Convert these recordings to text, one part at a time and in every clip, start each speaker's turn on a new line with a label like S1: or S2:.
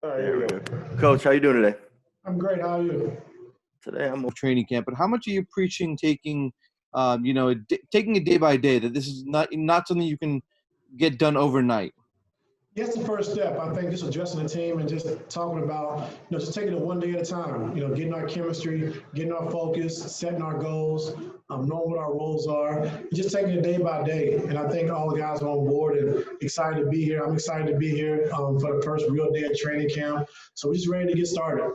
S1: All right, here we go.
S2: Coach, how you doing today?
S1: I'm great. How are you?
S2: Today I'm
S3: training camp, but how much are you preaching taking taking it day by day, that this is not something you can get done overnight?
S1: That's the first step. I think just addressing the team and just talking about, just taking it one day at a time, getting our chemistry, getting our focus, setting our goals, knowing what our roles are, and just taking it day by day. And I think all the guys are on board and excited to be here. I'm excited to be here for the first real day of training camp. So we're just ready to get started.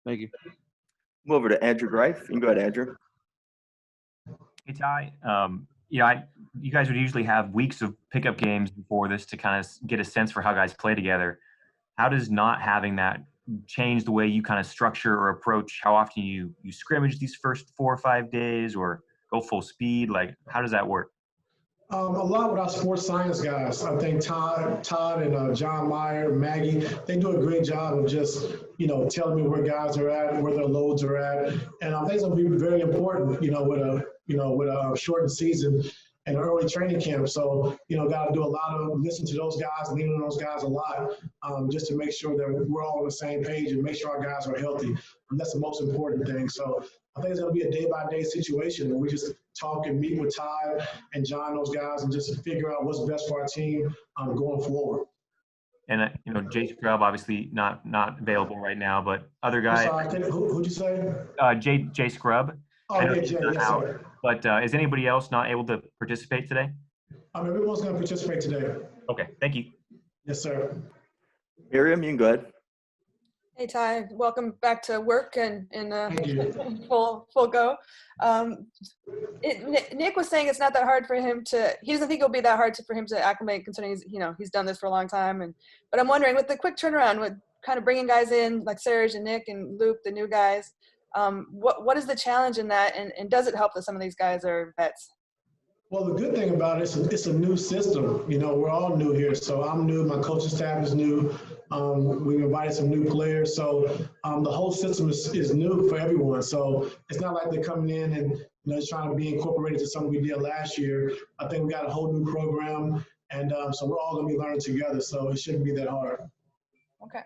S3: Thank you.
S2: move over to Andrew Greif. You can go ahead, Andrew.
S4: Hey, Ty. You guys would usually have weeks of pickup games before this to kind of get a sense for how guys play together. How does not having that change the way you kind of structure or approach how often you scrimmage these first 4 or 5 days or go full speed? Like, how does that work?
S1: A lot with our sports science guys. I think Todd and John Meyer, Maggie, they do a great job of just, telling me where guys are at, where their loads are at. And I think it's going to be very important, with a shortened season and early training camp. So, got to do a lot of listen to those guys, lean on those guys a lot, just to make sure that we're all on the same page and make sure our guys are healthy. And that's the most important thing. So I think it's going to be a day-by-day situation where we just talk and meet with Ty and John, those guys, and just figure out what's best for our team going forward.
S4: And, Jay Scrub, obviously not available right now, but other guys.
S1: I'm sorry, who'd you say?
S4: Jay Scrub.
S1: Oh, yeah, Jay, yes, sir.
S4: But is anybody else not able to participate today?
S1: Everyone's going to participate today.
S4: Okay, thank you.
S1: Yes, sir.
S2: Miriam, you can go ahead.
S5: Hey, Ty, welcome back to work and full go. Nick was saying it's not that hard for him he doesn't think it'll be that hard for him to acclimate, considering he's done this for a long time. But I'm wondering, with the quick turnaround, with kind of bringing guys in like Serge and Nick and Luke, the new guys, what is the challenge in that, and does it help that some of these guys are vets?
S1: Well, the good thing about it is it's a new system. We're all new here. So I'm new. My coaching staff is new. We've invited some new players. So the whole system is new for everyone. So it's not like they're coming in and just trying to be incorporated to something we did last year. I think we got a whole new program. And so we're all going to be learning together. So it shouldn't be that hard.
S5: Okay.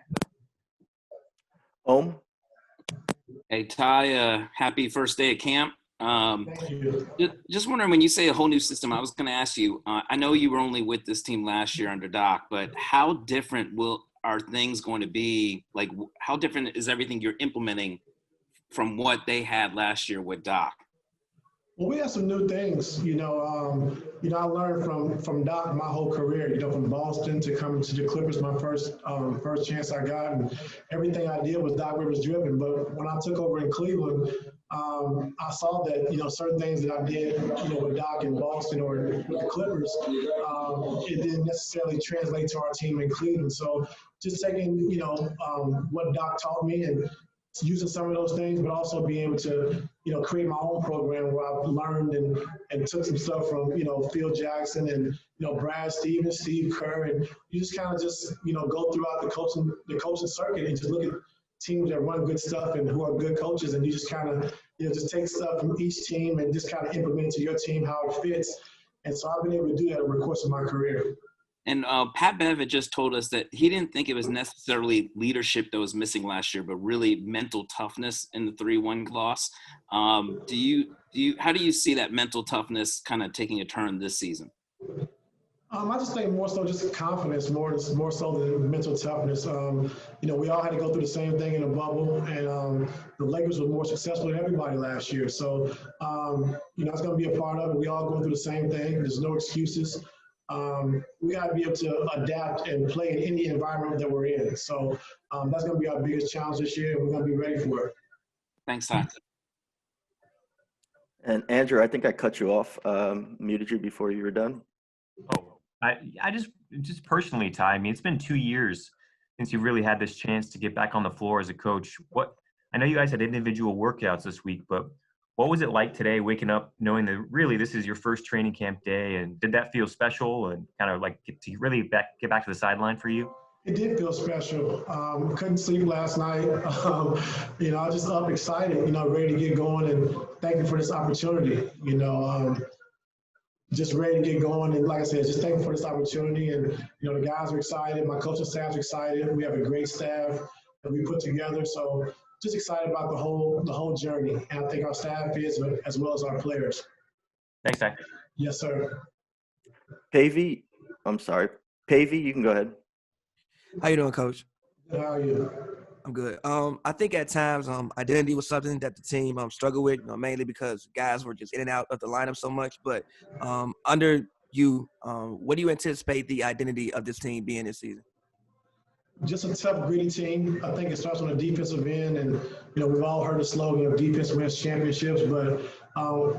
S6: Hey, Ty, happy first day at camp.
S1: Thank you.
S6: Just wondering, when you say a whole new system, I was going to ask you, I know you were only with this team last year under Doc, but how different are things going to be? Like, how different is everything you're implementing from what they had last year with Doc?
S1: Well, we have some new things. I learned from Doc my whole career. From Boston to coming to the Clippers, my first chance I got, and everything I did was Doc Rivers driven. But when I took over in Cleveland, I saw that certain things that I did with Doc in Boston or with the Clippers, it didn't necessarily translate to our team in Cleveland. So just taking what Doc taught me and using some of those things, but also being able to, create my own program where I've learned and took some stuff from, Phil Jackson and, Brad Stevens, Steve Kerr, and you just kind of go throughout the coaching circuit and just look at teams that run good stuff and who are good coaches, and you just kind of, just take stuff from each team and just kind of implement it to your team how it fits. And so I've been able to do that over the course of my career.
S6: And Pat Bev had just told us that he didn't think it was necessarily leadership that was missing last year, but really mental toughness in the 3-1 loss. How do you see that mental toughness kind of taking a turn this season?
S1: I just think more so just confidence, more so than mental toughness. We all had to go through the same thing in a bubble, and the Lakers were more successful than everybody last year. So, it's going to be a part of it. We all going through the same thing. There's no excuses. We got to be able to adapt and play in any environment that we're in. So that's going to be our biggest challenge this year, and we're going to be ready for it.
S6: Thanks, Ty.
S2: And Andrew, I think I cut you off, muted you before you were done.
S4: Oh, I just personally, Ty, it's been 2 years since you really had this chance to get back on the floor as a coach. I know you guys had individual workouts this week, but what was it like today, waking up knowing that really this is your first training camp day, and did that feel special and kind of like get back to the sideline for you?
S1: It did feel special. Couldn't sleep last night. I was just up excited, ready to get going, and thank you for this opportunity. just ready to get going. And like I said, just thankful for this opportunity. And, you know, the guys are excited. My coaching staff's excited. We have a great staff that we put together. So just excited about the whole journey. And I think our staff is, as well as our players.
S4: Thanks, Ty.
S1: Yes, sir.
S2: Pavy, you can go ahead.
S7: How you doing, Coach?
S1: How are you?
S7: I'm good. I think at times identity was something that the team struggled with, mainly because guys were just in and out of the lineup so much. But under you, what do you anticipate the identity of this team being this season?
S1: Just a tough, gritty team. I think it starts on the defensive end, and you know we've all heard the slogan of defense wins championships, but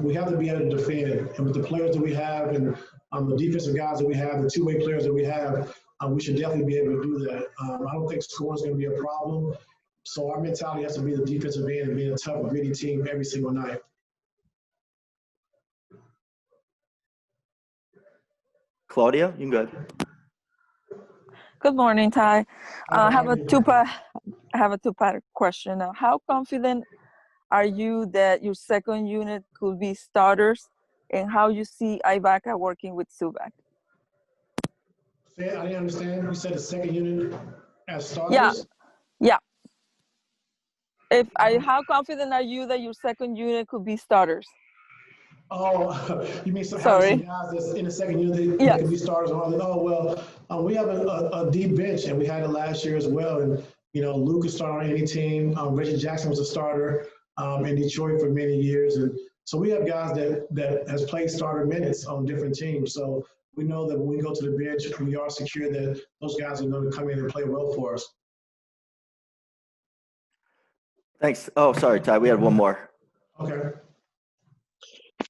S1: we have to be able to defend. And with the players that we have, and the defensive guys that we have, the two-way players that we have, we should definitely be able to do that. I don't think scoring is going to be a problem. So our mentality has to be the defensive end and being a tough, gritty team every single night.
S2: Claudia, you can go ahead.
S8: Good morning, Ty. I have a two-part question. How confident are you that your second unit could be starters, and how you see Ibaka working with Zubac?
S1: I didn't understand. You said the second unit as starters?
S8: Yeah. How confident are you that your second unit could be starters?
S1: Oh, you mean some
S8: Sorry.
S1: guys that's in the second unit that could be starters? Oh, well, we have a deep bench, and we had it last year as well. And, you know, Luke could start on any team. Reggie Jackson was a starter in Detroit for many years. And so we have guys that has played starter minutes on different teams. So we know that when we go to the bench, we are secure that those guys are going to come in and play well for us.
S2: Thanks. Oh, sorry, Ty. We had one more.
S1: Okay.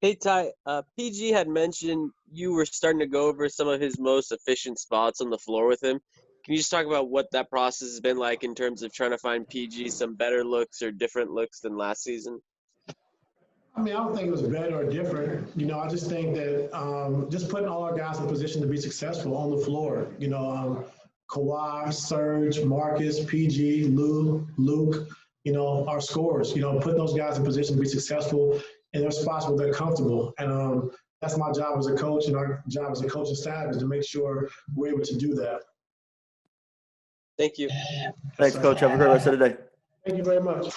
S9: Hey, Ty, PG had mentioned you were starting to go over some of his most efficient spots on the floor with him. Can you just talk about what that process has been like in terms of trying to find PG some better looks or different looks than last season?
S1: I mean, I don't think it was better or different. You know, I just think that just putting all our guys in position to be successful on the floor. You know, Kawhi, Serge, Marcus, PG, Lue, Luke, you know, our scorers, you know, putting those guys in position to be successful in their spots where they're comfortable. And that's my job as a coach, and our job as a coaching staff is to make sure we're able to do that.
S9: Thank you.
S2: Thanks, Coach. Have a great rest of the day.
S1: Thank you very much.